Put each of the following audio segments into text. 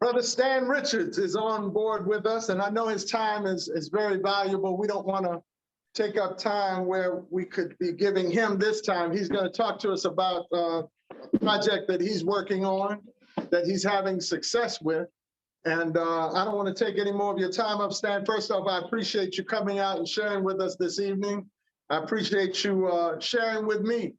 Brother Stan Richards is on board with us, and I know his time is very valuable. We don't want to take up time where we could be giving him this time. He's going to talk to us about a project that he's working on, that he's having success with. And I don't want to take any more of your time up, Stan. First off, I appreciate you coming out and sharing with us this evening. I appreciate you sharing with me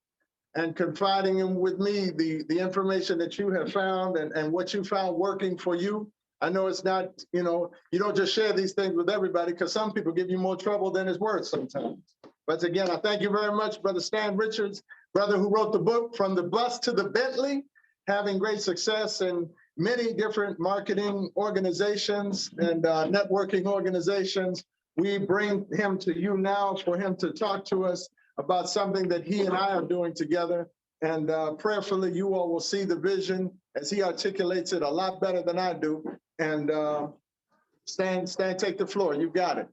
and confiding in with me the information that you have found and what you found working for you. I know it's not, you don't just share these things with everybody, because some people give you more trouble than it's worth sometimes. But again, I thank you very much, Brother Stan Richards, brother who wrote the book, From the Bus to the Bentley, having great success in many different marketing organizations and networking organizations. We bring him to you now for him to talk to us about something that he and I are doing together. And prayerfully, you all will see the vision as he articulates it a lot better than I do. And Stan, take the floor. You got it.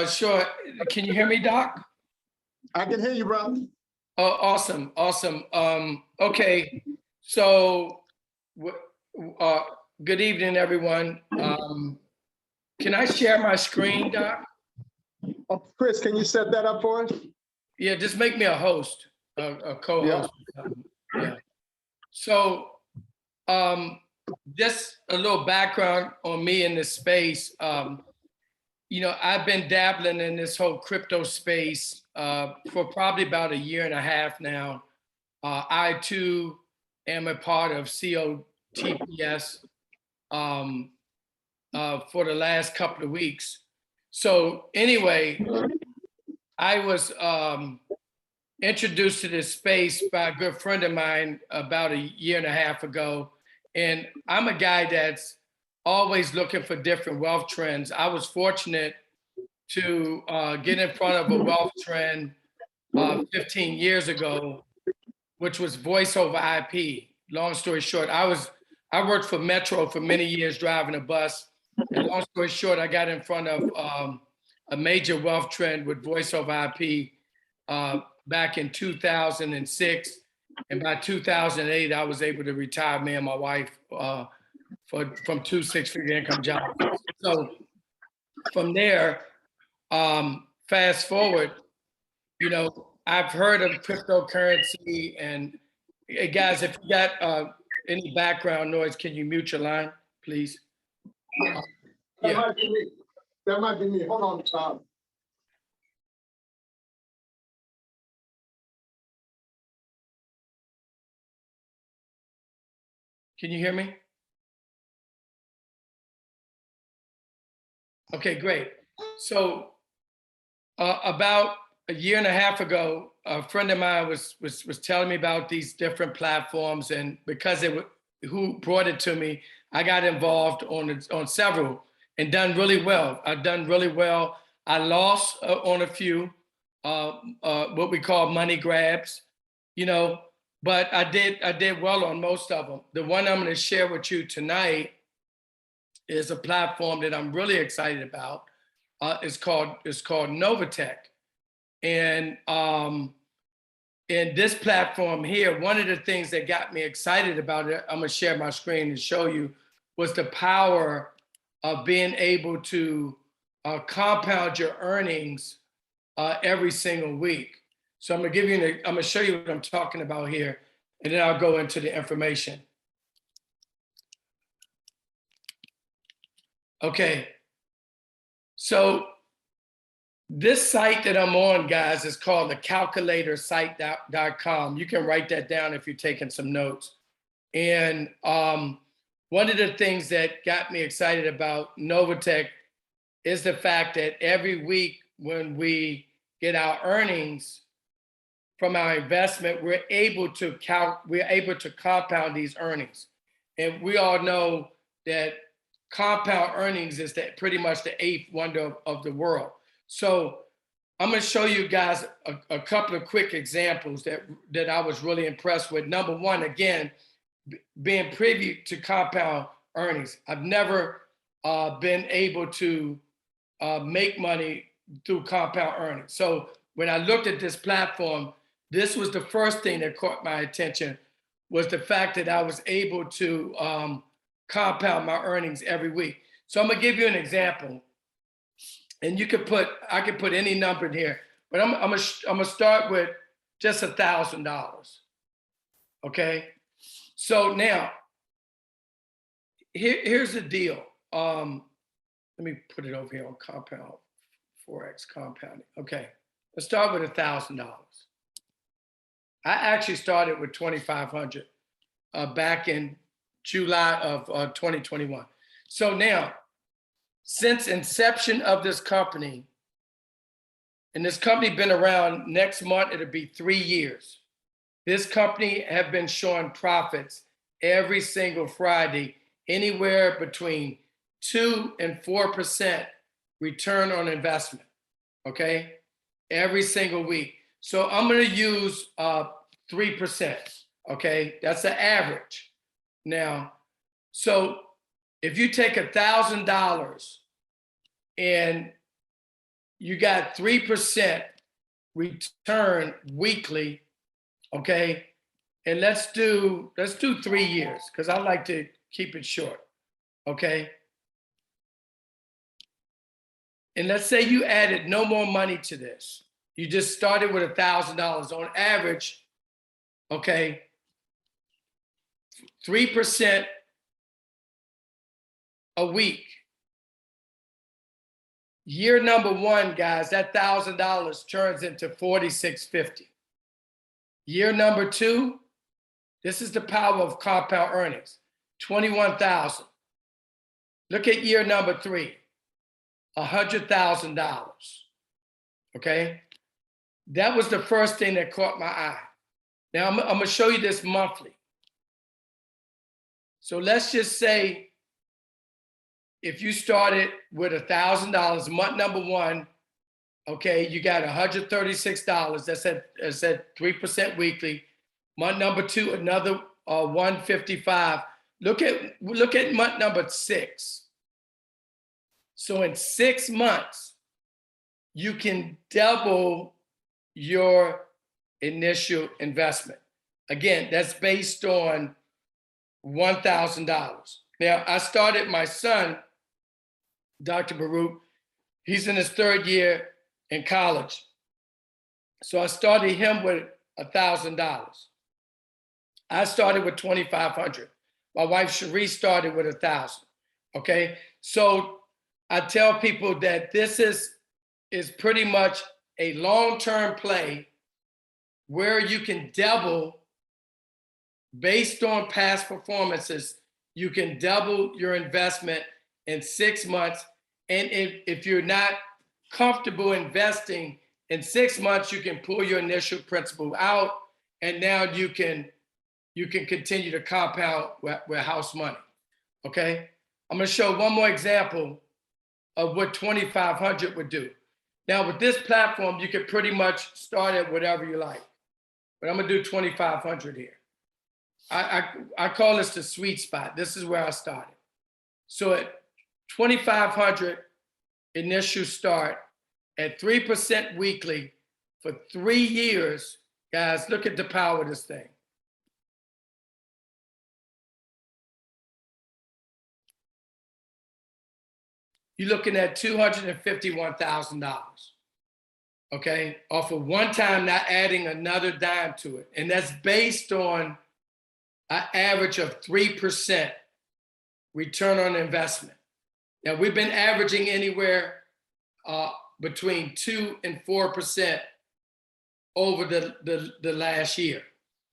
Sure. Can you hear me, Doc? I can hear you, brother. Oh, awesome. Awesome. Okay. So, good evening, everyone. Can I share my screen, Doc? Oh, Chris, can you set that up for us? Yeah, just make me a host, a co-host. Yeah. So, just a little background on me in this space. I've been dabbling in this whole crypto space for probably about 1.5 years now. I too am a part of COTPS for the last couple of weeks. So anyway, I was introduced to this space by a good friend of mine about 1.5 years ago. And I'm a guy that's always looking for different wealth trends. I was fortunate to get in front of a wealth trend 15 years ago, which was voice over IP. Long story short, I worked for Metro for many years driving a bus. And long story short, I got in front of a major wealth trend with voice over IP back in 2006. And by 2008, I was able to retire, me and my wife, from 2 six-figure income jobs. So from there, fast forward, I've heard of cryptocurrency. And hey, guys, if you got any background noise, can you mute your line, please? That might be me. That might be me. Hold on, Tom. Can you hear me? Okay, great. So about 1.5 years ago, a friend of mine was telling me about these different platforms, and because who brought it to me, I got involved on several and done really well. I've done really well. I lost on a few, what we call money grabs, but I did well on most of them. The one I'm going to share with you tonight is a platform that I'm really excited about. It's called NovaTech. And in this platform here, one of the things that got me excited about it, I'm gonna share my screen and show you, was the power of being able to compound your earnings every single week. So I'm gonna show you what I'm talking about here, and then I'll go into the information. Okay, so this site that I'm on, guys, is called the calculatorsite.com. You can write that down if you're taking some notes. And one of the things that got me excited about NovaTech is the fact that every week when we get our earnings from our investment, we're able to compound these earnings. And we all know that compound earnings is pretty much the 8th wonder of the world. So I'm going to show you guys a couple of quick examples that I was really impressed with. Number one, again, being privy to compound earnings. I've never been able to make money through compound earnings. So when I looked at this platform, this was the first thing that caught my attention, was the fact that I was able to compound my earnings every week. So I'm gonna give you an example, and I can put any number in here, but I'm gonna start with just $1,000. Okay. So now, here's the deal. Let me put it over here on compound, Forex compounding. Okay, let's start with $1,000. I actually started with 2,500 back in July of 2021. So now, since inception of this company, and this company been around, next month it'll be 3 years. This company have been showing profits every single Friday, anywhere between 2 and 4% return on investment, okay? Every single week. So I'm gonna use 3%, okay? That's the average. Now, so if you take $1,000 and you got 3% return weekly, okay? And let's do 3 years, because I like to keep it short, okay? And let's say you added no more money to this. You just started with $1,000 on average, okay? 3% a week. Year number one, guys, that $1,000 turns into $4,650. Year number two, this is the power of compound earnings, $21,000. Look at year number three, $100,000. Okay, that was the first thing that caught my eye. Now I'm gonna show you this monthly. So let's just say if you started with $1,000, month number one, okay, you got $136. That's at 3% weekly. Month number two, another 155. Look at month number 6. So in 6 months, you can double your initial investment. Again, that's based on $1,000. Now, I started my son, Dr. Baruch, he's in his 3rd year in college. So I started him with $1,000. I started with 2,500. My wife Cherie started with 1,000. Okay, so I tell people that this is pretty much a long-term play where you can double based on past performances. You can double your investment in 6 months. And if you're not comfortable investing in 6 months, you can pull your initial principal out, and now you can continue to compound with house money. Okay, I'm going to show one more example of what 2,500 would do. Now with this platform, you can pretty much start at whatever you like, but I'm going to do 2,500 here. I call this the sweet spot. This is where I started. So at 2,500 initial start at 3% weekly for 3 years, guys, look at the power of this thing. You're looking at $251,000, okay? Off of one time, not adding another dime to it. And that's based on an average of 3% return on investment. Now, we've been averaging anywhere between 2 and 4% over the last year,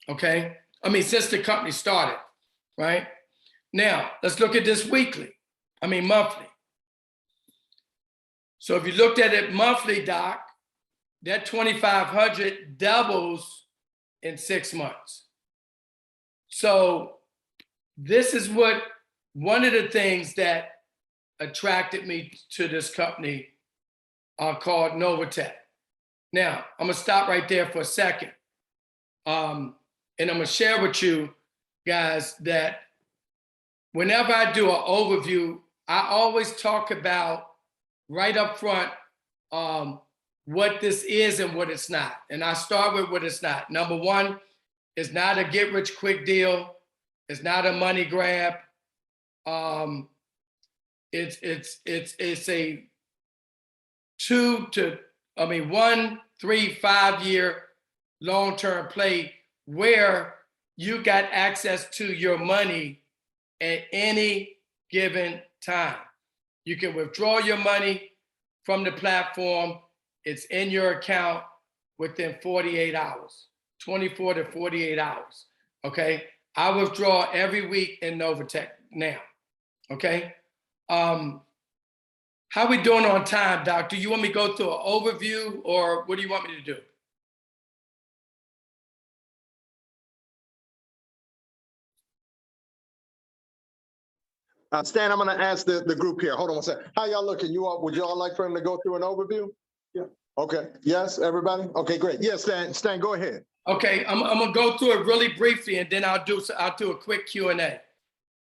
okay? I mean, since the company started, right? Now, let's look at this monthly. So if you looked at it monthly, Doc, that 2,500 doubles in 6 months. So this is one of the things that attracted me to this company called NovaTech. Now, I'm gonna stop right there for a second. And I'm gonna share with you guys that whenever I do an overview, I always talk about right up front what this is and what it's not. And I start with what it's not. Number one, it's not a get rich quick deal. It's not a money grab. It's a 1, 3, 5 year long-term play where you got access to your money at any given time. You can withdraw your money from the platform. It's in your account within 48 hours, 24 to 48 hours. Okay. I withdraw every week in NovaTech now. Okay. How we doing on time, Doc? Do you want me to go through an overview or what do you want me to do? Stan, I'm going to ask the group here. Hold on one second. How y'all looking? Would y'all like for him to go through an overview? Yeah. Okay. Yes, everybody? Okay, great. Yes, Stan, go ahead. Okay, I'm gonna go through it really briefly, and then I'll do a quick Q&A.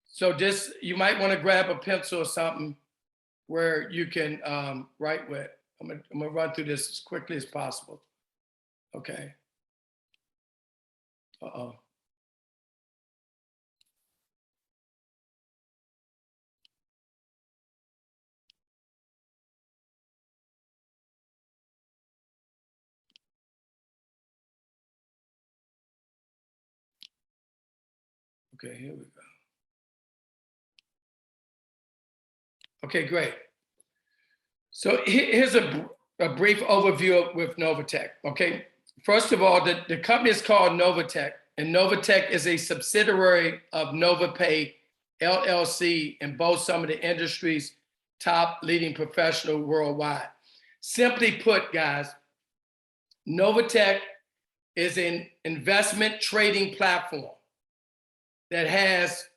So just you might want to grab a pencil or something where you can write with. I'm gonna run through this as quickly as possible. Okay. Uh-oh. Okay, here we go. Okay, great. So here's a brief overview with NovaTech. Okay, first of all, the company is called NovaTech, and NovaTech is a subsidiary of NovaPay LLC and boasts some of the industry's top leading professional worldwide. Simply put, guys, NovaTech is an investment trading platform that has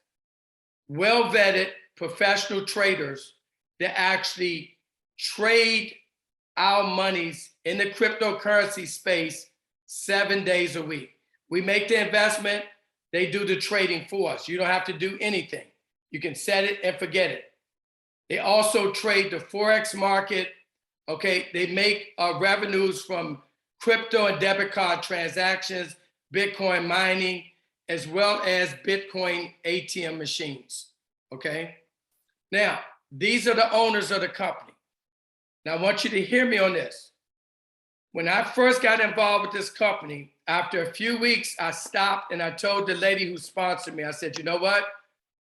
well-vetted professional traders that actually trade our monies in the cryptocurrency space 7 days a week. We make the investment, they do the trading for us. You don't have to do anything. You can set it and forget it. They also trade the Forex market. Okay, they make revenues from crypto and debit card transactions, Bitcoin mining, as well as Bitcoin ATM machines. Okay, now these are the owners of the company. Now I want you to hear me on this. When I first got involved with this company, after a few weeks, I stopped and I told the lady who sponsored me, I said, you know what?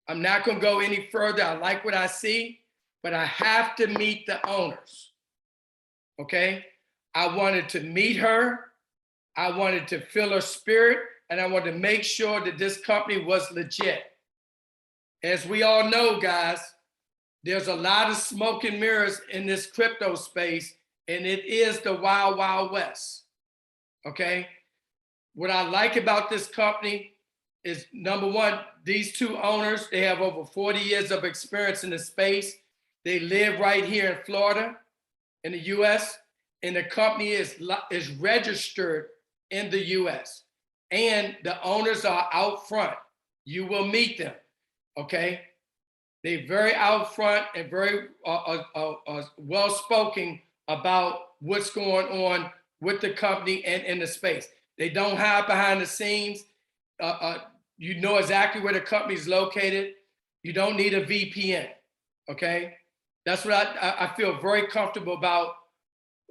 I'm not gonna go any further. I like what I see, but I have to meet the owners. Okay, I wanted to meet her. I wanted to feel her spirit, and I wanted to make sure that this company was legit. As we all know, guys, there's a lot of smoke and mirrors in this crypto space, and it is the wild, wild west. Okay, what I like about this company is, number one, these two owners, they have over 40 years of experience in the space. They live right here in Florida, in the US, and the company is registered in the US. And the owners are out front. You will meet them, okay? They're very out front and very well-spoken about what's going on with the company and in the space. They don't hide behind the scenes. You know exactly where the company is located. You don't need a VPN, okay? That's what I feel very comfortable about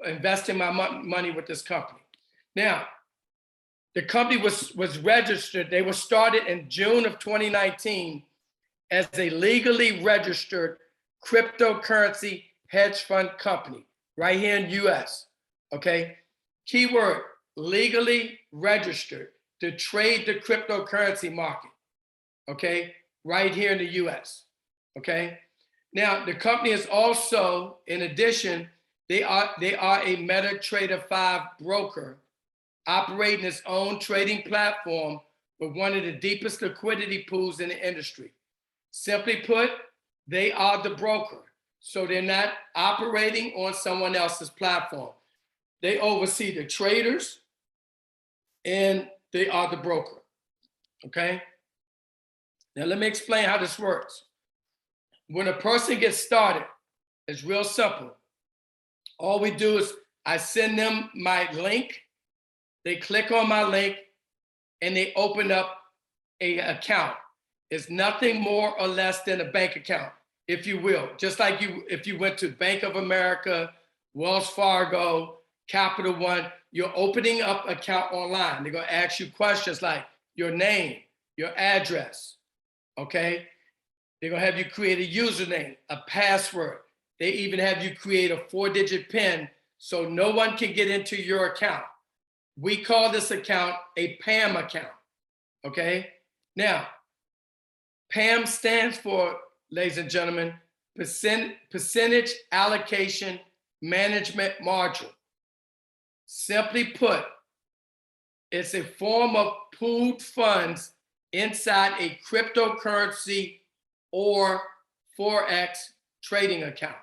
investing my money with this company. Now, the company was registered. They were started in June of 2019 as a legally registered cryptocurrency hedge fund company right here in US, okay? Keyword, legally registered to trade the cryptocurrency market, okay? Right here in the US, okay? Now, the company is also, in addition, they are a MetaTrader 5 broker operating its own trading platform with one of the deepest liquidity pools in the industry. Simply put, they are the broker. So they're not operating on someone else's platform. They oversee the traders and they are the broker, okay? Now let me explain how this works. When a person gets started, it's real simple. All we do is I send them my link, they click on my link, and they open up an account. is nothing more or less than a bank account, if you will. Just like if you went to Bank of America, Wells Fargo, Capital One, you're opening up an account online. They're gonna ask you questions like your name, your address, okay? They're gonna have you create a username, a password. They even have you create a 4-digit PIN so no one can get into your account. We call this account a PAM account, okay? Now, PAM stands for, ladies and gentlemen, Percentage Allocation Management Module. Simply put, it's a form of pooled funds inside a cryptocurrency or Forex trading account.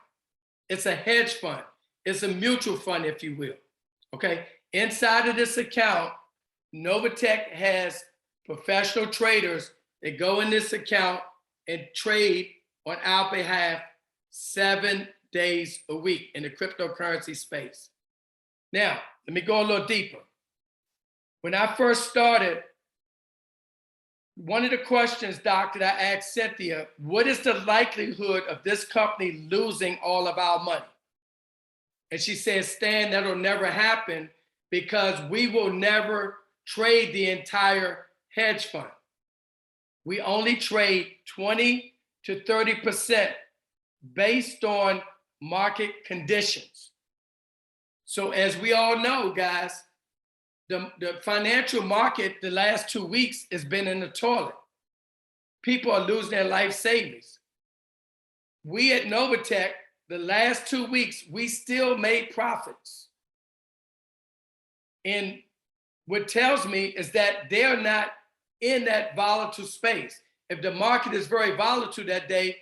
It's a hedge fund. It's a mutual fund, if you will. Okay. Inside of this account, NovaTech has professional traders that go in this account and trade on our behalf 7 days a week in the cryptocurrency space. Now, let me go a little deeper. When I first started, one of the questions, Doc, that I asked Cynthia, what is the likelihood of this company losing all of our money? And she said, Stan, that'll never happen because we will never trade the entire hedge fund. We only trade 20 to 30% based on market conditions. So as we all know, guys, the financial market the last 2 weeks has been in the toilet. People are losing their life savings. We at NovaTech, the last 2 weeks, we still made profits. And what tells me is that they're not in that volatile space. If the market is very volatile that day,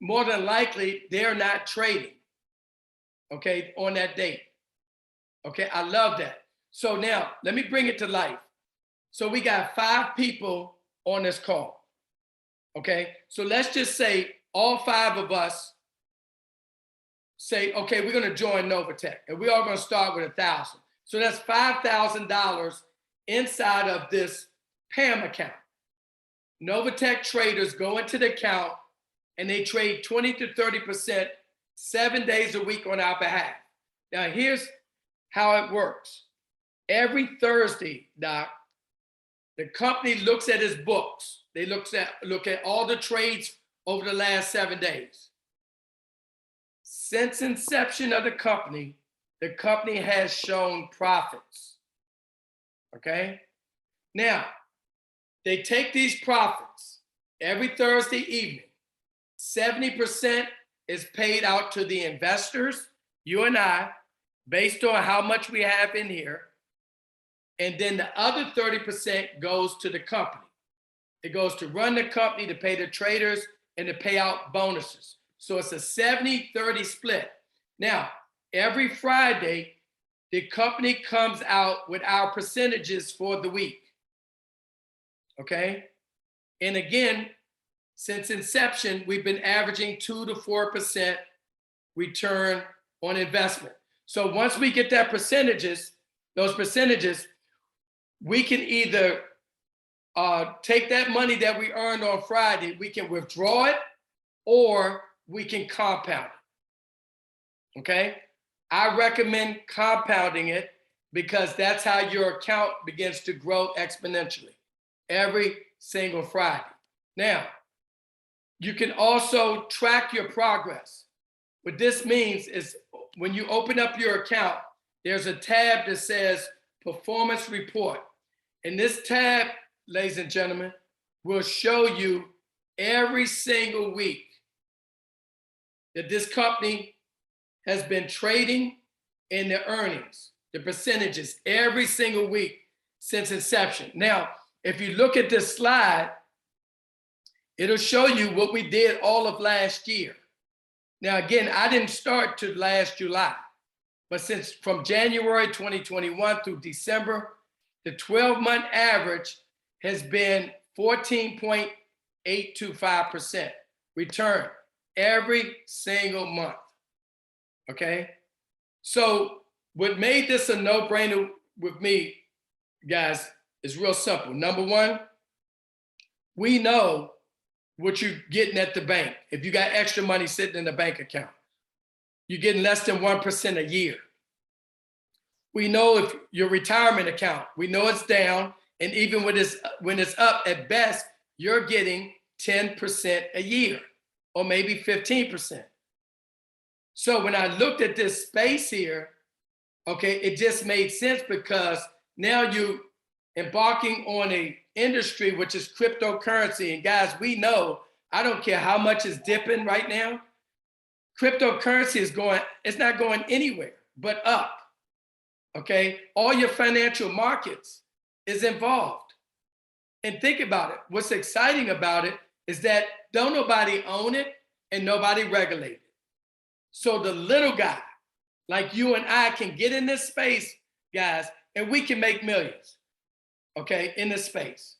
more than likely, they're not trading, okay, on that date. Okay, I love that. So now, let me bring it to life. So we got 5 people on this call, okay? So let's just say all 5 of us say, okay, we're gonna join NovaTech, and we're all gonna start with 1,000. So that's $5,000 inside of this PAM account. NovaTech traders go into the account and they trade 20 to 30% 7 days a week on our behalf. Now here's how it works. Every Thursday, Doc, the company looks at its books. They look at all the trades over the last 7 days. Since inception of the company has shown profits, okay? Now, they take these profits every Thursday evening. 70% is paid out to the investors, you and I, based on how much we have in here. And then the other 30% goes to the company. It goes to run the company, to pay the traders, and to pay out bonuses. So it's a 70-30 split. Now, every Friday, the company comes out with our percentages for the week. Okay? And again, since inception, we've been averaging 2 to 4% return on investment. So once we get that those percentages, we can either take that money that we earned on Friday, we can withdraw it, or we can compound it, okay? I recommend compounding it because that's how your account begins to grow exponentially every single Friday. Now, you can also track your progress. What this means is when you open up your account, there's a tab that says Performance Report. And this tab, ladies and gentlemen, will show you every single week that this company has been trading in the earnings, the percentages, every single week since inception. Now, if you look at this slide, it'll show you what we did all of last year. Now, again, I didn't start till last July, but since from January 2021 through December, the 12-month average has been 14.825% return every single month, okay? So what made this a no-brainer with me, guys, is real simple. Number one, we know what you're getting at the bank. If you got extra money sitting in the bank account, you're getting less than 1% a year. We know if your retirement account, we know it's down, and even when it's up, at best, you're getting 10% a year, or maybe 15%. So when I looked at this space here, okay, it just made sense, because now you embarking on a industry which is cryptocurrency. And guys, we know, I don't care how much is dipping right now, cryptocurrency is going, it's not going anywhere but up. Okay, all your financial markets is involved. And think about it. What's exciting about it is that don't nobody own it and nobody regulate it. So the little guy like you and I can get in this space, guys, and we can make millions, okay, in this space.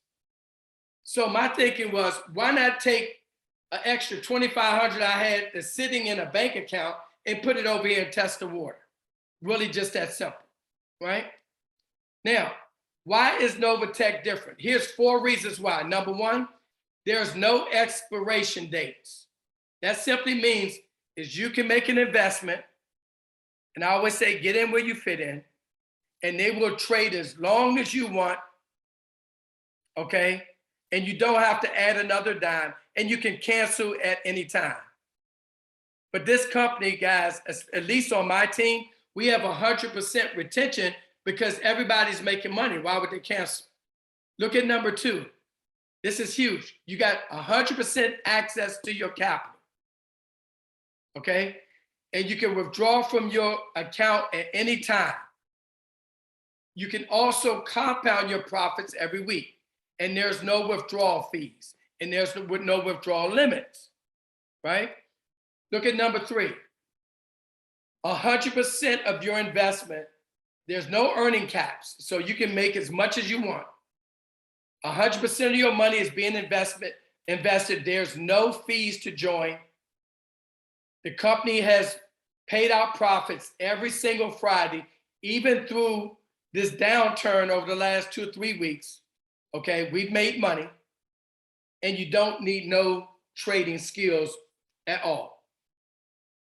So my thinking was, why not take an extra $2,500 I had that's sitting in a bank account and put it over here and test the water? Really just that simple. Right? Now, why is NovaTech different? Here's 4 reasons why. Number 1, there's no expiration dates. That simply means is you can make an investment, and I always say get in where you fit in, and they will trade as long as you want, okay? And you don't have to add another dime, and you can cancel at any time. But this company, guys, at least on my team, we have 100% retention because everybody's making money. Why would they cancel? Look at number 2. This is huge. You got 100% access to your capital, okay? And you can withdraw from your account at any time. You can also compound your profits every week, and there's no withdrawal fees, and there's no withdrawal limits, right? Look at number 3. 100% of your investment, there's no earning caps, so you can make as much as you want. 100% of your money is being invested. There's no fees to join. The company has paid out profits every single Friday, even through this downturn over the last 2 or 3 weeks. Okay, we've made money, and you don't need no trading skills at all.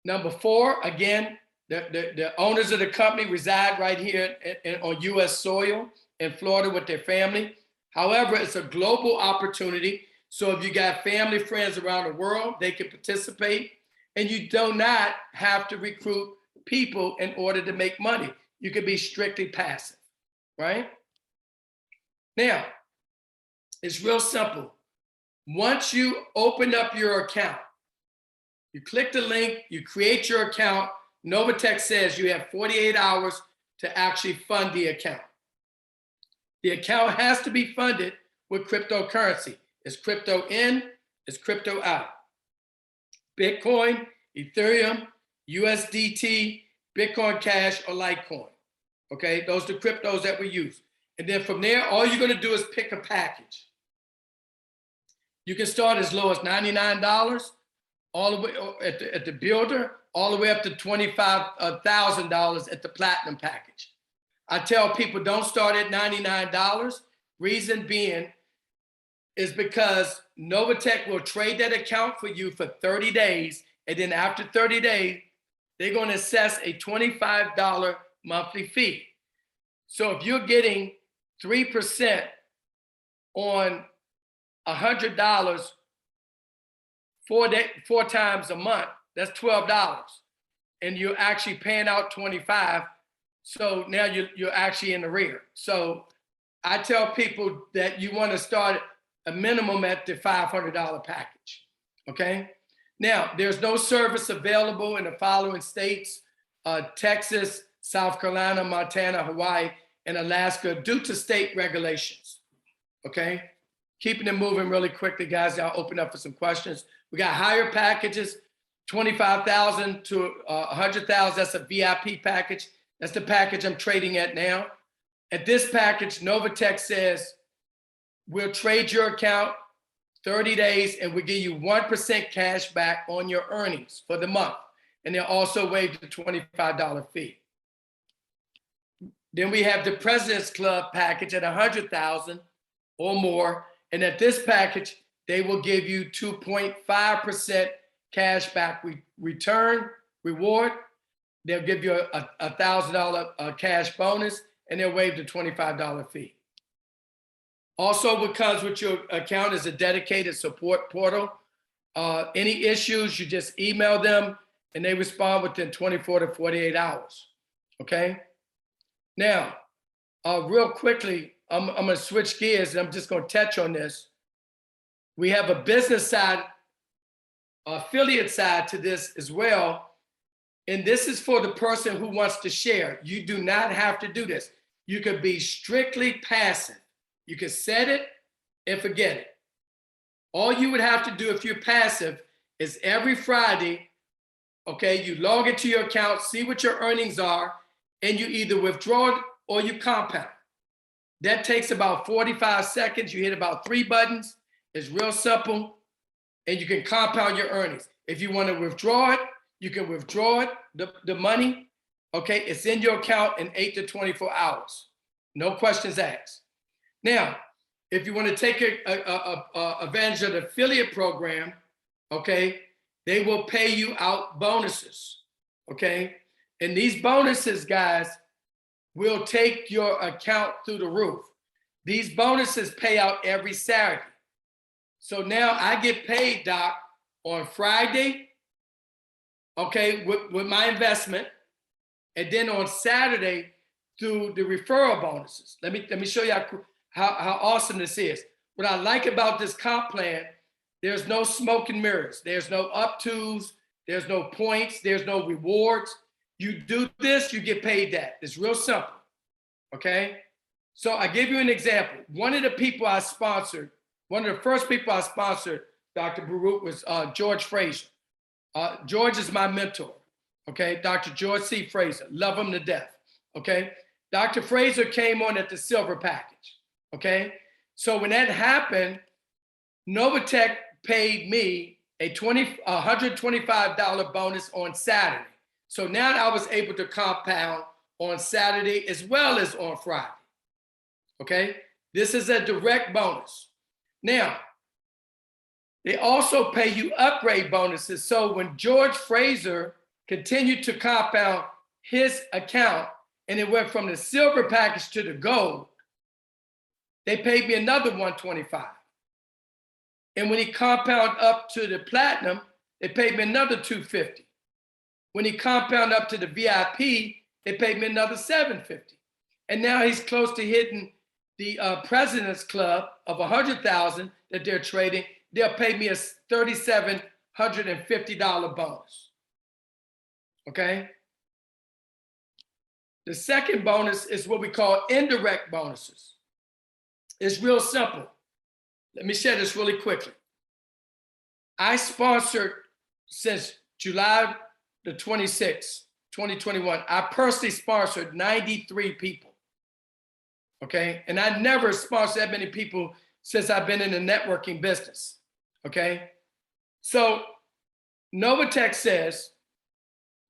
Number 4, again, the owners of the company reside right here on U.S. soil in Florida with their family. However, it's a global opportunity. So if you got family, friends around the world, they can participate. And you do not have to recruit people in order to make money. You can be strictly passive, right? Now, it's real simple. Once you open up your account, you click the link, you create your account. NovaTech says you have 48 hours to actually fund the account. The account has to be funded with cryptocurrency. It's crypto in, it's crypto out. Bitcoin, Ethereum, USDT, Bitcoin Cash, or Litecoin. Okay, those are the cryptos that we use. And then from there, all you're going to do is pick a package. You can start as low as $99, all the way at the builder, all the way up to $25,000 at the platinum package. I tell people don't start at $99. Reason being is because NovaTech will trade that account for you for 30 days. And then after 30 days, they're going to assess a $25 monthly fee. So if you're getting 3% on $100 4 times a month, that's $12. And you're actually paying out $25. So now you're actually in the rear. So I tell people that you want to start a minimum at the $500 package, okay? Now, there's no service available in the following states, Texas, South Carolina, Montana, Hawaii, and Alaska due to state regulations, okay? Keeping it moving really quickly, guys. I'll open up for some questions. We got higher packages, 25,000 to 100,000. That's a VIP package. That's the package I'm trading at now. At this package, NovaTech says, we'll trade your account 30 days and we'll give you 1% cash back on your earnings for the month. And they'll also waive the $25 fee. Then we have the President's Club package at 100,000 or more. And at this package, they will give you 2.5% cash back return reward. They'll give you a $1,000 cash bonus, and they'll waive the $25 fee. Also, what comes with your account is a dedicated support portal. Any issues, you just email them and they respond within 24 to 48 hours. Okay. Now, real quickly, I'm going to switch gears and I'm just going to touch on this. We have a business side, affiliate side to this as well. And this is for the person who wants to share. You do not have to do this. You could be strictly passive. You can set it and forget it. All you would have to do if you're passive is every Friday, okay, you log into your account, see what your earnings are, and you either withdraw it or you compound. That takes about 45 seconds. You hit about 3 buttons. It's real simple, and you can compound your earnings. If you want to withdraw it, you can withdraw it, the money, okay? It's in your account in 8 to 24 hours. No questions asked. Now, if you want to take advantage of the affiliate program, okay, they will pay you out bonuses, okay? And these bonuses, guys, will take your account through the roof. These bonuses pay out every Saturday. So now I get paid, Doc, on Friday, okay, with my investment, and then on Saturday through the referral bonuses. Let me show you how awesome this is. What I like about this comp plan, there's no smoke and mirrors. There's no up twos. There's no points. There's no rewards. You do this, you get paid that. It's real simple, okay? So I give you an example. One of the people I sponsored, one of the first people I sponsored, Dr. Baruch, was George Fraser. George is my mentor, okay? Dr. George C. Fraser, love him to death, okay? Dr. Fraser came on at the silver package, okay? So when that happened, NovaTech paid me a $125 bonus on Saturday. So now I was able to compound on Saturday as well as on Friday, okay? This is a direct bonus. Now, they also pay you upgrade bonuses. So when George Fraser continued to compound his account and it went from the silver package to the gold, they paid me another $125. And when he compounded up to the platinum, they paid me another $250. When he compounded up to the VIP, they paid me another $750. And now he's close to hitting the President's Club of 100,000 that they're trading. They'll pay me a $3,750 bonus, okay? The second bonus is what we call indirect bonuses. It's real simple. Let me share this really quickly. I sponsored since July the 26th, 2021. I personally sponsored 93 people, okay? And I never sponsored that many people since I've been in the networking business, okay? So NovaTech says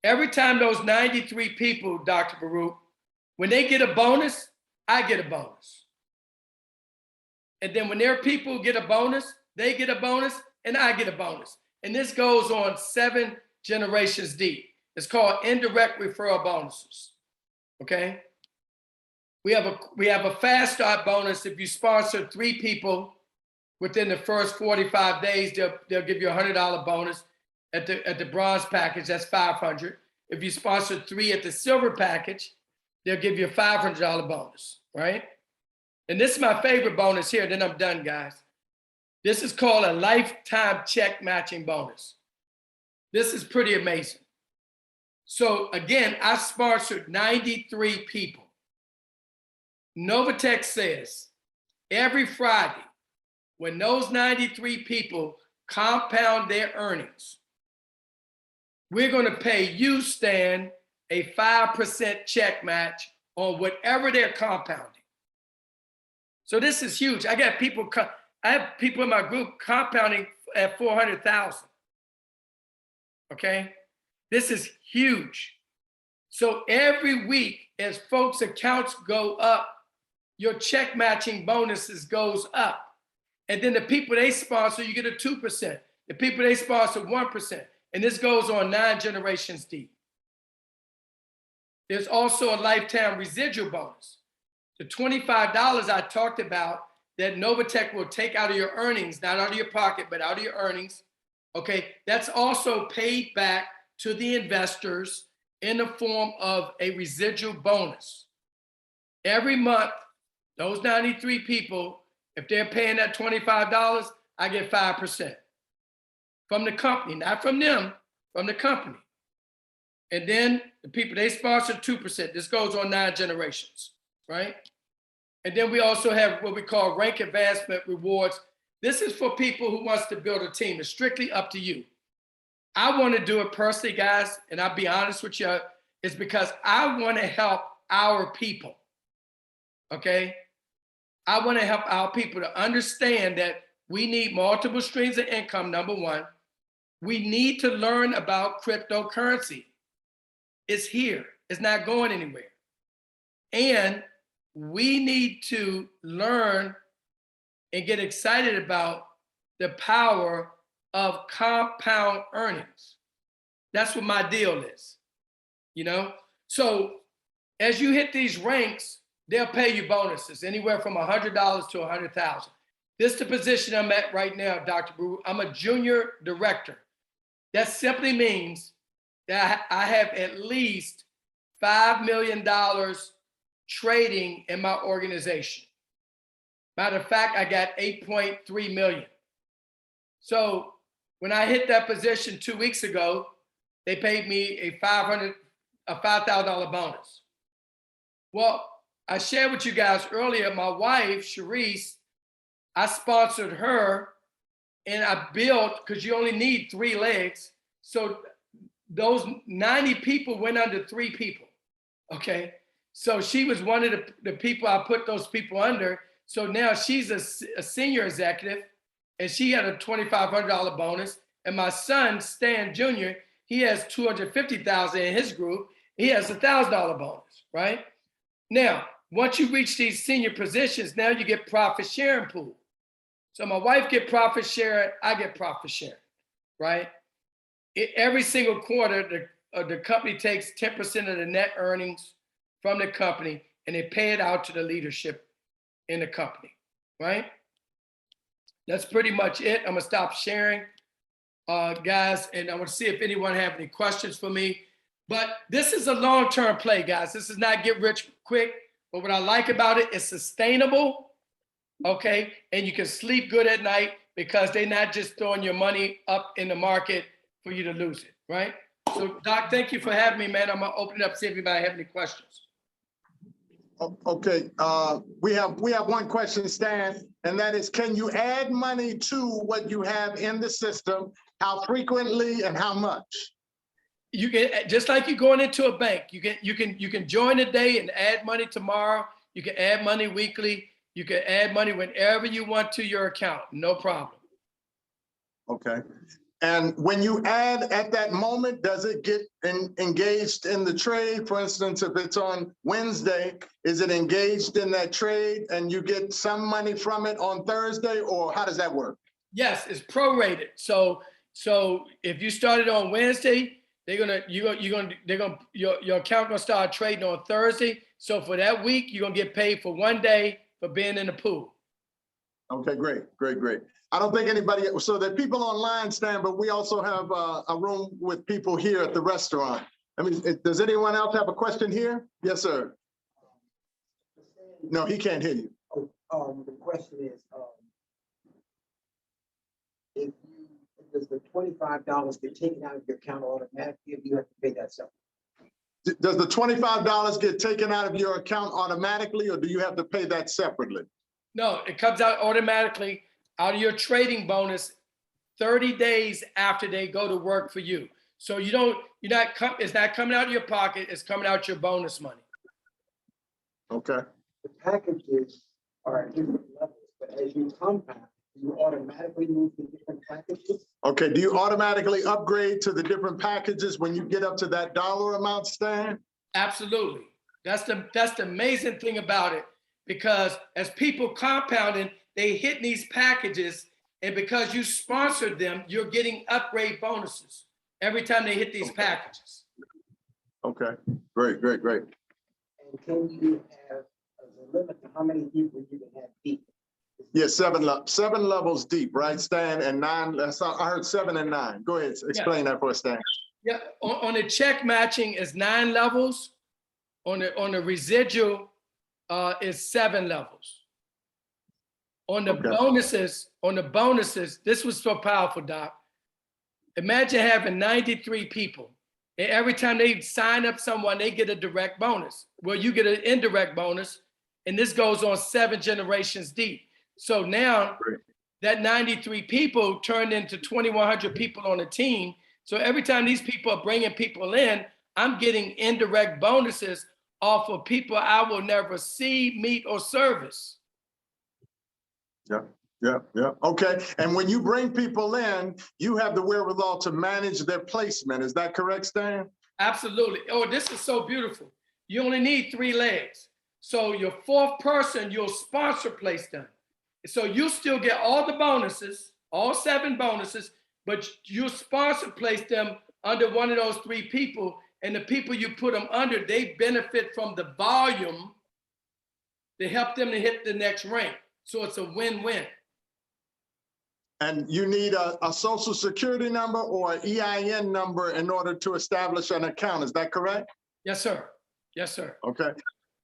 every time those 93 people, Dr. Baruch, when they get a bonus, I get a bonus. And then when their people get a bonus, they get a bonus and I get a bonus. And this goes on 7 generations deep. It's called indirect referral bonuses, okay? We have a fast start bonus. If you sponsor 3 people within the first 45 days, they'll give you a $100 bonus. At the bronze package, that's $500. If you sponsor 3 at the silver package, they'll give you a $500 bonus, right? And this is my favorite bonus here, then I'm done, guys. This is called a lifetime check matching bonus. This is pretty amazing. So again, I sponsored 93 people. NovaTech says every Friday, when those 93 people compound their earnings, we're going to pay you, Stan, a 5% check match on whatever they're compounding. So this is huge. I have people in my group compounding at 400,000. Okay, this is huge. So every week, as folks' accounts go up, your check matching bonuses goes up. And then the people they sponsor, you get a 2%. The people they sponsor, 1%. And this goes on 9 generations deep. There's also a lifetime residual bonus. The $25 I talked about that NovaTech will take out of your earnings, not out of your pocket, but out of your earnings. Okay, that's also paid back to the investors in the form of a residual bonus. Every month, those 93 people, if they're paying that $25, I get 5% from the company, not from them, from the company. And then the people they sponsor, 2%. This goes on 9 generations, right? And then we also have what we call rank advancement rewards. This is for people who wants to build a team. It's strictly up to you. I want to do it personally, guys, and I'll be honest with you, it's because I want to help our people, okay? I want to help our people to understand that we need multiple streams of income, number one. We need to learn about cryptocurrency. It's here. It's not going anywhere. And we need to learn and get excited about the power of compound earnings. That's what my deal is, you know? So as you hit these ranks, they'll pay you bonuses, anywhere from $100 to $100,000. This is the position I'm at right now, Dr. Baruch. I'm a junior director. That simply means that I have at least $5 million trading in my organization. Matter of fact, I got 8.3 million. So when I hit that position 2 weeks ago, they paid me a $5,000 bonus. Well, I shared with you guys earlier, my wife, Sharice, I sponsored her and I built, because you only need 3 legs. So those 90 people went under 3 people, okay? So she was one of the people I put those people under. So now she's a senior executive and she had a $2,500 bonus. And my son, Stan Jr., he has $250,000 in his group. He has a $1,000 bonus, right? Now, once you reach these senior positions, now you get profit sharing pool. So my wife get profit sharing, I get profit sharing, right? Every single quarter, the company takes 10% of the net earnings from the company and they pay it out to the leadership in the company, right? That's pretty much it. I'm gonna stop sharing, guys, and I'm gonna see if anyone have any questions for me. But this is a long-term play, guys. This is not get rich quick, but what I like about it is sustainable, okay? And you can sleep good at night because they're not just throwing your money up in the market for you to lose it, right? So Doc, thank you for having me, man. I'm gonna open it up, see if anybody have any questions. Okay, we have one question, Stan, and that is, can you add money to what you have in the system? How frequently and how much? You can, just like you're going into a bank, you can join today and add money tomorrow. You can add money weekly. You can add money whenever you want to your account, no problem. Okay. And when you add at that moment, does it get engaged in the trade? For instance, if it's on Wednesday, is it engaged in that trade and you get some money from it on Thursday, or how does that work? Yes, it's prorated. So if you started on Wednesday, your account gonna start trading on Thursday. So for that week, you're gonna get paid for 1 day for being in the pool. Okay, great. I don't think anybody, so there are people online, Stan, but we also have a room with people here at the restaurant. I mean, does anyone else have a question here? Yes, sir. No, he can't hear you. The question is, does the $25 get taken out of your account automatically, or do you have to pay that separately? Does the $25 get taken out of your account automatically, or do you have to pay that separately? No, it comes out automatically out of your trading bonus 30 days after they go to work for you. So it's not coming out of your pocket, it's coming out your bonus money. Okay. The packages are at different levels, but as you compound, you automatically move to different packages? Okay, do you automatically upgrade to the different packages when you get up to that dollar amount, Stan? Absolutely. That's the amazing thing about it, because as people compounding, they hit these packages, and because you sponsored them, you're getting upgrade bonuses every time they hit these packages. Okay, great, great, great. And can you have a limit to how many people you can have deep? Yeah, seven levels deep, right, Stan? And 9, I heard 7 and 9. Go ahead, explain that for us, Stan. Yeah, on the check matching is 9 levels. On the residual is 7 levels. On the bonuses, this was so powerful, Doc. Imagine having 93 people, and every time they sign up someone, they get a direct bonus. Well, you get an indirect bonus, and this goes on 7 generations deep. So now that 93 people turned into 2,100 people on a team. So every time these people are bringing people in, I'm getting indirect bonuses off of people I will never see, meet, or service. Yeah. Okay, and when you bring people in, you have the wherewithal to manage their placement. Is that correct, Stan? Absolutely. Oh, this is so beautiful. You only need 3 legs. So your 4th person, you'll sponsor place them. So you still get all the bonuses, all 7 bonuses, but you sponsor place them under one of those 3 people, and the people you put them under, they benefit from the volume to help them to hit the next rank. So it's a win-win. And you need a social security number or an EIN number in order to establish an account. Is that correct? Yes, sir. Yes, sir. Okay.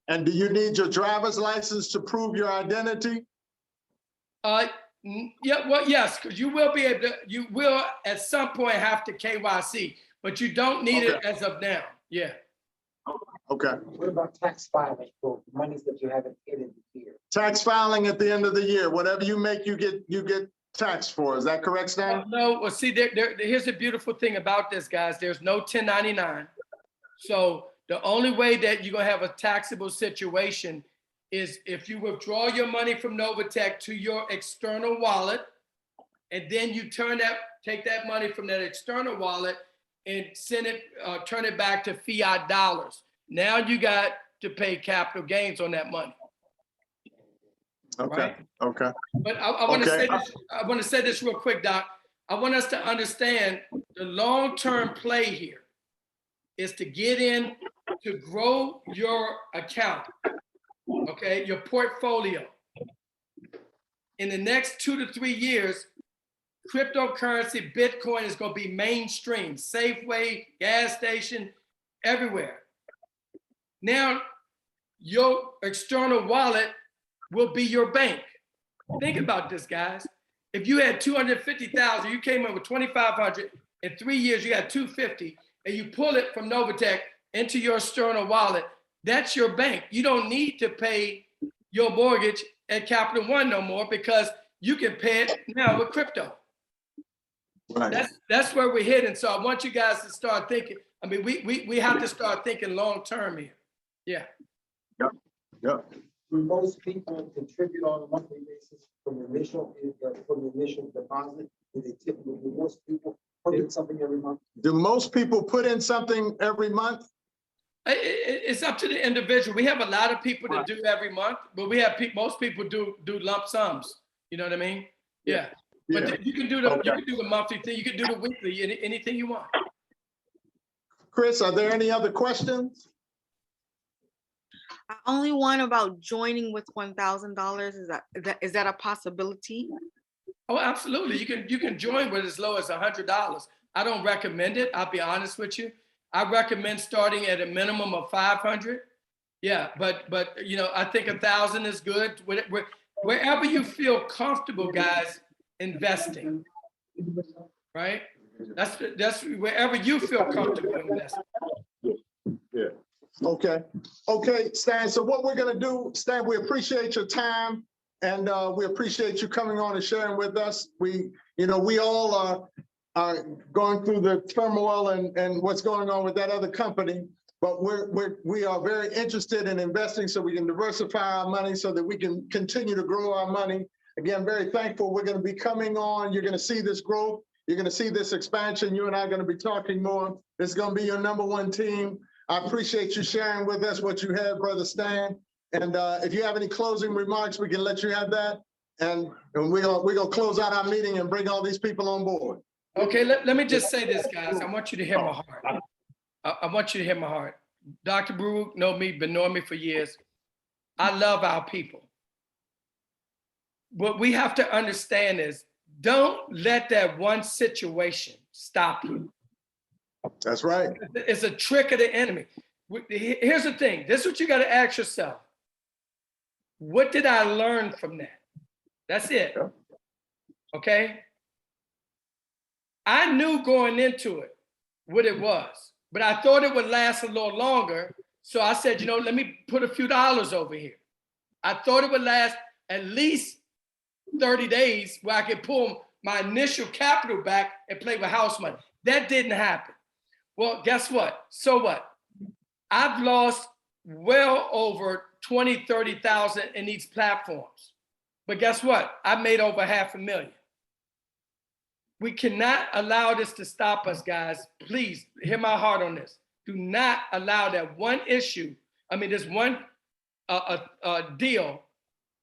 And do you need your driver's license to prove your identity? Yeah, well, yes, because you will be able to, you will at some point have to KYC, but you don't need it as of now. Yeah. Okay. What about tax filing for monies that you haven't hit in the year? Tax filing at the end of the year. Whatever you make, you get taxed for. Is that correct, Stan? No, well, see, here's the beautiful thing about this, guys. There's no 1099. So the only way that you're going to have a taxable situation is if you withdraw your money from NovaTech to your external wallet, and then you take that money from that external wallet and send it, turn it back to fiat dollars. Now you got to pay capital gains on that money. Okay. Right? Okay. But I want to say this. I want to say this real quick, Doc. I want us to understand the long-term play here is to get in to grow your account. Okay, your portfolio. In the next 2 to 3 years, cryptocurrency, Bitcoin is going to be mainstream, Safeway, gas station, everywhere. Now, your external wallet will be your bank. Think about this, guys. If you had 250,000, you came in with 2,500, in 3 years, you had 250, and you pull it from NovaTech into your external wallet, that's your bank. You don't need to pay your mortgage at Capital One no more because you can pay it now with crypto. Right. That's where we're heading. So I want you guys to start thinking. I mean, we have to start thinking long term here. Yeah. Yep. Do most people contribute on a monthly basis from the initial deposit? Do most people put in something every month? Do most people put in something every month? It's up to the individual. We have a lot of people that do every month, but we have most people do lump sums. You know what I mean? Yeah. But you can do the monthly thing. You can do the weekly. Anything you want. Chris, are there any other questions? I only one about joining with $1,000. Is that a possibility? Oh, absolutely. You can join with as low as $100. I don't recommend it. I'll be honest with you. I recommend starting at a minimum of 500. Yeah, but you know, I think 1,000 is good. Wherever you feel comfortable, guys, investing, right? That's wherever you feel comfortable investing. Yeah. Okay, Stan. So what we're gonna do, Stan, we appreciate your time, and we appreciate you coming on and sharing with us. We all are going through the turmoil and what's going on with that other company, but we are very interested in investing so we can diversify our money so that we can continue to grow our money. Again, very thankful. We're going to be coming on. You're going to see this growth. You're going to see this expansion. You and I are going to be talking more. This is going to be your #1 team. I appreciate you sharing with us what you have, Brother Stan. And if you have any closing remarks, we can let you have that. and we're gonna close out our meeting and bring all these people on board. Okay, let me just say this, guys. I want you to hear my heart. I want you to hear my heart. Dr. Baruch know me, been knowing me for years. I love our people. What we have to understand is don't let that one situation stop you. That's right. It's a trick of the enemy. Here's the thing. This is what you got to ask yourself. What did I learn from that? That's it. Okay? I knew going into it what it was, but I thought it would last a little longer. So I said, you know, let me put a few dollars over here. I thought it would last at least 30 days where I could pull my initial capital back and play with house money. That didn't happen. Well, guess what? So what? I've lost well over 20, 30,000 in these platforms. But guess what? I made over $500,000. We cannot allow this to stop us, guys. Please hear my heart on this. Do not allow that one issue. I mean, this one deal.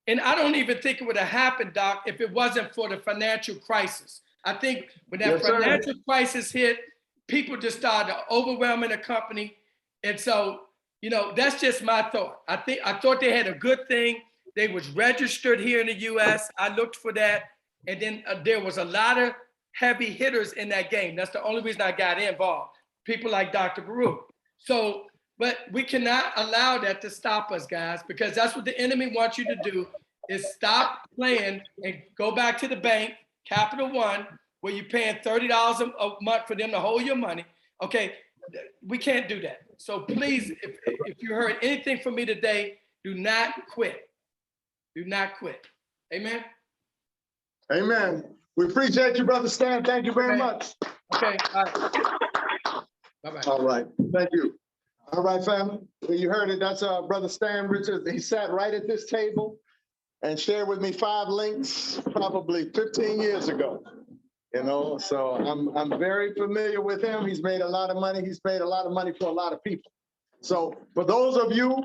And I don't even think it would have happened, Doc, if it wasn't for the financial crisis. I think when that financial crisis hit, people just started overwhelming the company. And so, you know, that's just my thought. I thought they had a good thing. They was registered here in the US. I looked for that. And then there was a lot of heavy hitters in that game. That's the only reason I got involved. People like Dr. Baruch. So, but we cannot allow that to stop us, guys, because that's what the enemy wants you to do is stop playing and go back to the bank, Capital One, where you're paying $30 a month for them to hold your money. Okay, we can't do that. So please, if you heard anything from me today, do not quit. Do not quit. Amen? Amen. We appreciate you, Brother Stan. Thank you very much. Okay, all right. Bye-bye. All right, thank you. All right, family. Well, you heard it. That's Brother Stan Richards. He sat right at this table and shared with me 5 links probably 15 years ago. You know, so I'm very familiar with him. He's made a lot of money. He's made a lot of money for a lot of people. So for those of you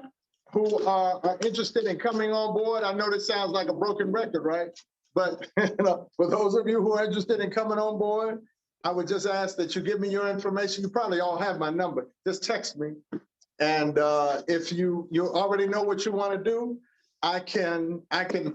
who are interested in coming on board, I know this sounds like a broken record, right? But you know, for those of you who are interested in coming on board, I would just ask that you give me your information. You probably all have my number. Just text me. And if you already know what you want to do, I can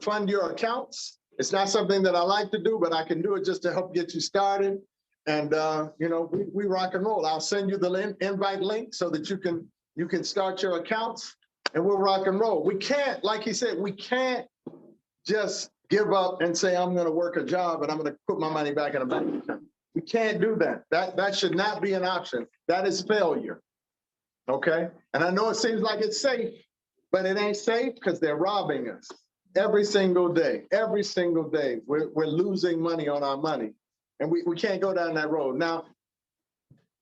fund your accounts. It's not something that I like to do, but I can do it just to help get you started. And you know, we rock and roll. I'll send you the invite link so that you can start your accounts, and we'll rock and roll. We can't, like he said, we can't just give up and say I'm going to work a job and I'm going to put my money back in a bank account. We can't do that. That should not be an option. That is failure. Okay. And I know it seems like it's safe, but it ain't safe because they're robbing us every single day. Every single day, we're losing money on our money, and we can't go down that road. Now,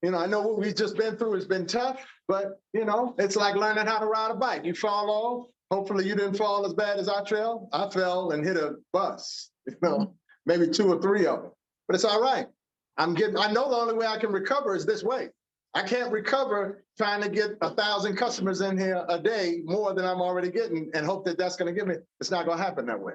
you know, I know what we've just been through has been tough, but you know, it's like learning how to ride a bike. You fall off. Hopefully you didn't fall as bad as I fell. I fell and hit a bus, you know, maybe 2 or 3 of them, but it's all right. I know the only way I can recover is this way. I can't recover trying to get 1,000 customers in here a day more than I'm already getting and hope that that's going to give me. It's not going to happen that way.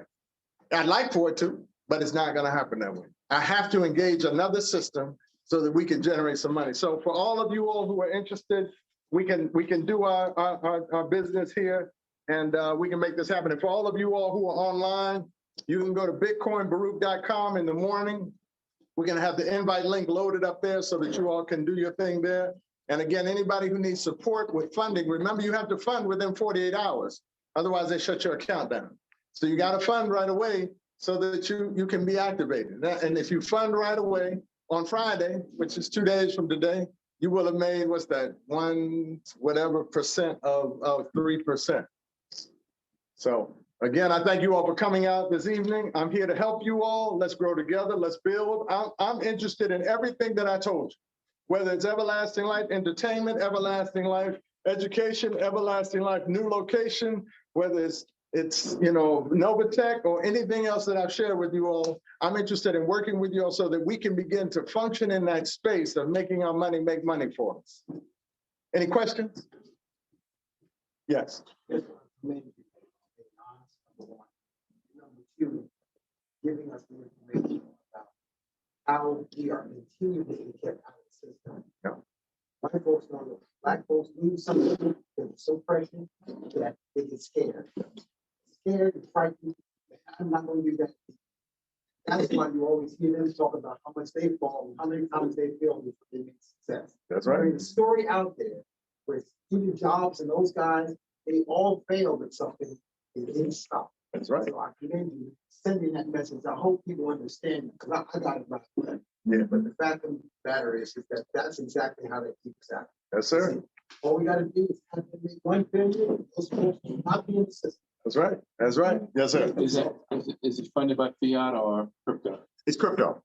I'd like for it to, but it's not going to happen that way. I have to engage another system so that we can generate some money. So for all of you all who are interested, we can do our business here, and we can make this happen. And for all of you all who are online, you can go to BitcoinBaruch.com in the morning. We're going to have the invite link loaded up there so that you all can do your thing there. And again, anybody who needs support with funding, remember you have to fund within 48 hours. Otherwise, they shut your account down. So you got to fund right away so that you can be activated. And if you fund right away on Friday, which is 2 days from today, you will have made, what's that, 1% of 3%. So again, I thank you all for coming out this evening. I'm here to help you all. Let's grow together. Let's build. I'm interested in everything that I told you, whether it's everlasting life, entertainment, everlasting life, education, everlasting life, new location, whether it's you know, NovaTech or anything else that I've shared with you all. I'm interested in working with you all so that we can begin to function in that space of making our money make money for us. Any questions? Yes. Number 2, giving us the information about how we are continually kept out of the system. Yeah. White folks don't know. Black folks lose something that's so precious that they get scared. Scared and frightened. I'm not going to do that. That's why you always hear them talk about how much they fall, and how many times they fail before they make success. That's right. There's a story out there where Steve Jobs and those guys, they all failed at something. They didn't stop. That's right. So I commend you sending that message. I hope people understand because I got it right. Yeah. But the fact of the matter is that that's exactly how they keep us out. Yes, sir. All we got to do is have to make 1 billion. Those folks will not be in the system. That's right. That's right. Yes, sir. Is it funded by fiat or crypto? It's crypto.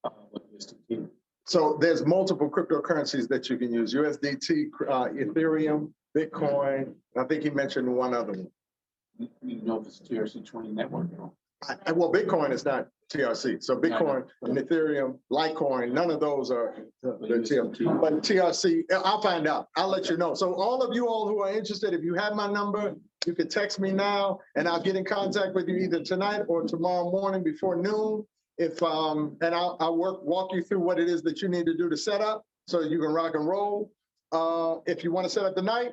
What is the key? So there's multiple cryptocurrencies that you can use: USDT, Ethereum, Bitcoin. I think he mentioned one other one. You know if it's TRC20 network. Well, Bitcoin is not TRC. So Bitcoin and Ethereum, Litecoin, none of those are the TRC. But TRC, I'll find out. I'll let you know. So all of you all who are interested, if you have my number, you can text me now and I'll get in contact with you either tonight or tomorrow morning before noon. If and I'll walk you through what it is that you need to do to set up so you can rock and roll. If you want to set up tonight,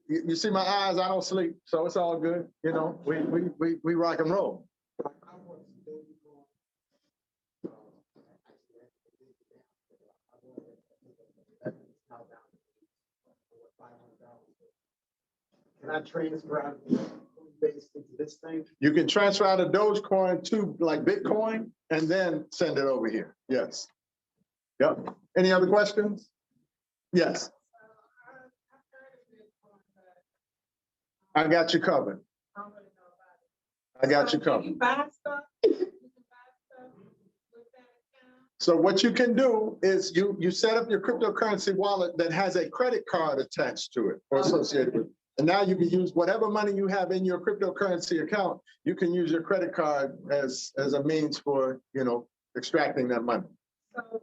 you see my eyes, I don't sleep, so it's all good. You know, we rock and roll. Can I transfer out of base into this thing? You can transfer out of Dogecoin to like Bitcoin and then send it over here. Yes. Yep. Any other questions? Yes. I got you covered. I got you covered. So what you can do is you set up your cryptocurrency wallet that has a credit card attached to it or associated with it. And now you can use whatever money you have in your cryptocurrency account. You can use your credit card as a means for, you know, extracting that money. So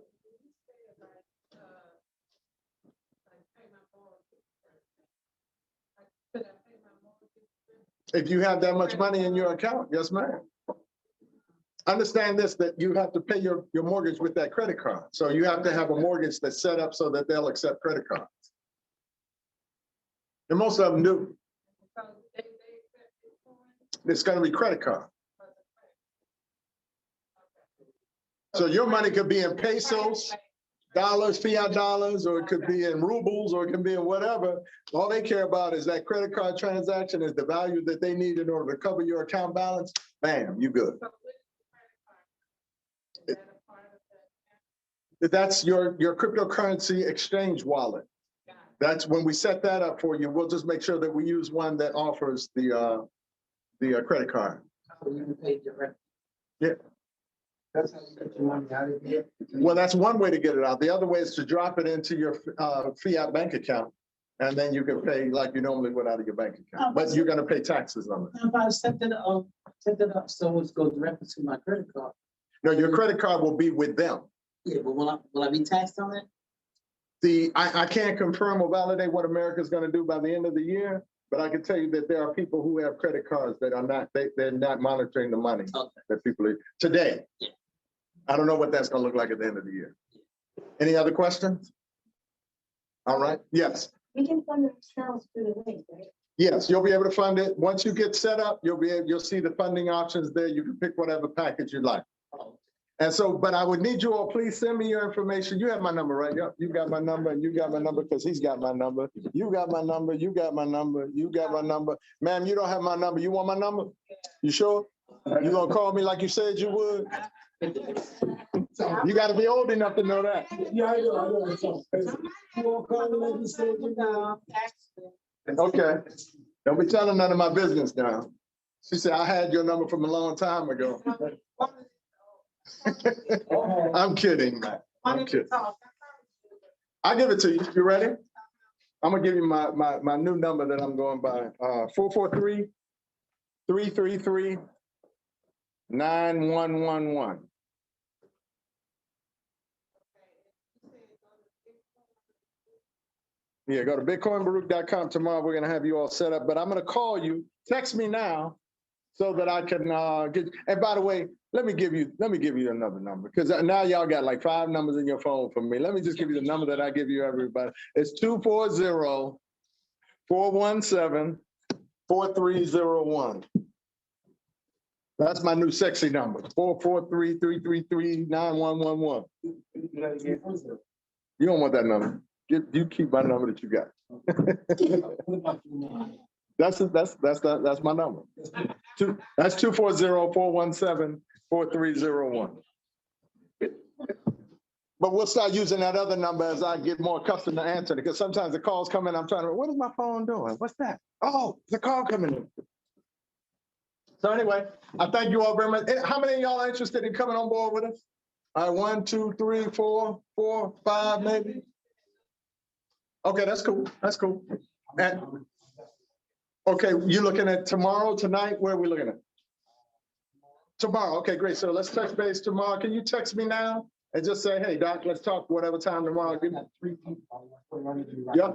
If you have that much money in your account, yes, ma'am. Understand this, that you have to pay your mortgage with that credit card. So you have to have a mortgage that's set up so that they'll accept credit cards. And most of them do. It's going to be credit card. So your money could be in pesos, dollars, fiat dollars, or it could be in rubles, or it can be in whatever. All they care about is that credit card transaction is the value that they need in order to cover your account balance. Bam, you good. That's your cryptocurrency exchange wallet. That's when we set that up for you. We'll just make sure that we use one that offers the credit card. You can pay direct. Yeah. That's how you get your money out of here. Well, that's one way to get it out. The other way is to drop it into your fiat bank account, and then you can pay like you normally would out of your bank account. But you're going to pay taxes on it. If I set that up so it's go directly to my credit card. No, your credit card will be with them. Yeah, but will I be taxed on it? I can't confirm or validate what America's going to do by the end of the year, but I can tell you that there are people who have credit cards that are not, they're not monitoring the money that people are today. Yeah. I don't know what that's going to look like at the end of the year. Any other questions? All right. Yes. we can fund ourselves through the link, right? Yes, you'll be able to fund it. Once you get set up, you'll see the funding options there. You can pick whatever package you like. And so, but I would need you all, please send me your information. You have my number, right? Yep, you got my number and you got my number because he's got my number. You got my number, you got my number, you got my number. Ma'am, you don't have my number. You want my number? You sure? You gonna call me like you said you would? You gotta be old enough to know that. Yeah, I know. You won't call me like you said you know. Okay, don't be telling none of my business now. She said, I had your number from a long time ago. I'm kidding, man. I'm kidding. I'll give it to you. You ready? I'm gonna give you my new number that I'm going by. 443-333-9111. Yeah, go to BitcoinBaruch.com tomorrow. We're gonna have you all set up, but I'm gonna call you. Text me now so that I can get. And by the way, Let me give you another number, because now y'all got like 5 numbers in your phone from me. Let me just give you the number that I give you everybody. It's 240-417-4301. That's my new sexy number, 443-333-9111. You don't want that number. You keep my number that you got. That's my number. That's 240-417-4301. But we'll start using that other number as I get more accustomed to answering it, because sometimes the calls come in, I'm trying to, what is my phone doing? What's that? Oh, the call coming in. So anyway, I thank you all very much. How many of y'all are interested in coming on board with us? All right, 1, 2, 3, 4, 5, maybe. Okay, that's cool. That's cool. And, okay, you looking at tomorrow, tonight? Where are we looking at? Tomorrow. Okay, great. So let's touch base tomorrow. Can you text me now and just say, hey, Doc, let's talk whatever time tomorrow. Yeah,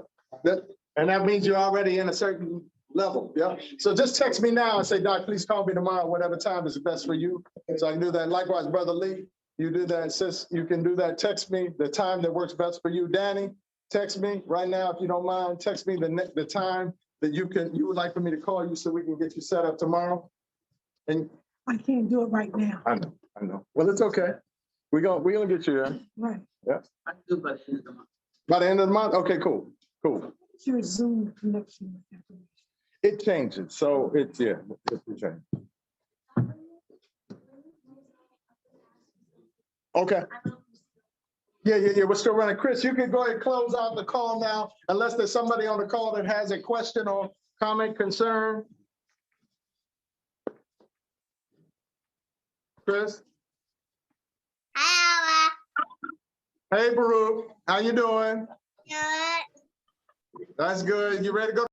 and that means you're already in a certain level. Yeah. So just text me now and say, Doc, please call me tomorrow, whatever time is best for you. So I can do that. Likewise, Brother Lee, you do that. Sis, you can do that. Text me the time that works best for you. Danny, text me right now, if you don't mind. Text me the time that you would like for me to call you so we can get you set up tomorrow. And I can't do it right now. I know. Well, it's okay. We're gonna get you there. Right. Yeah. I can do by the end of the month. By the end of the month? Okay, cool. Cool. It's your Zoom connection. It changes. So it's changes. Okay. Yeah. We're still running. Chris, you can go ahead and close out the call now, unless there's somebody on the call that has a question or comment, concern. Chris? Hi, Hey, Baruch. How you doing? Ella. That's good. You ready to go?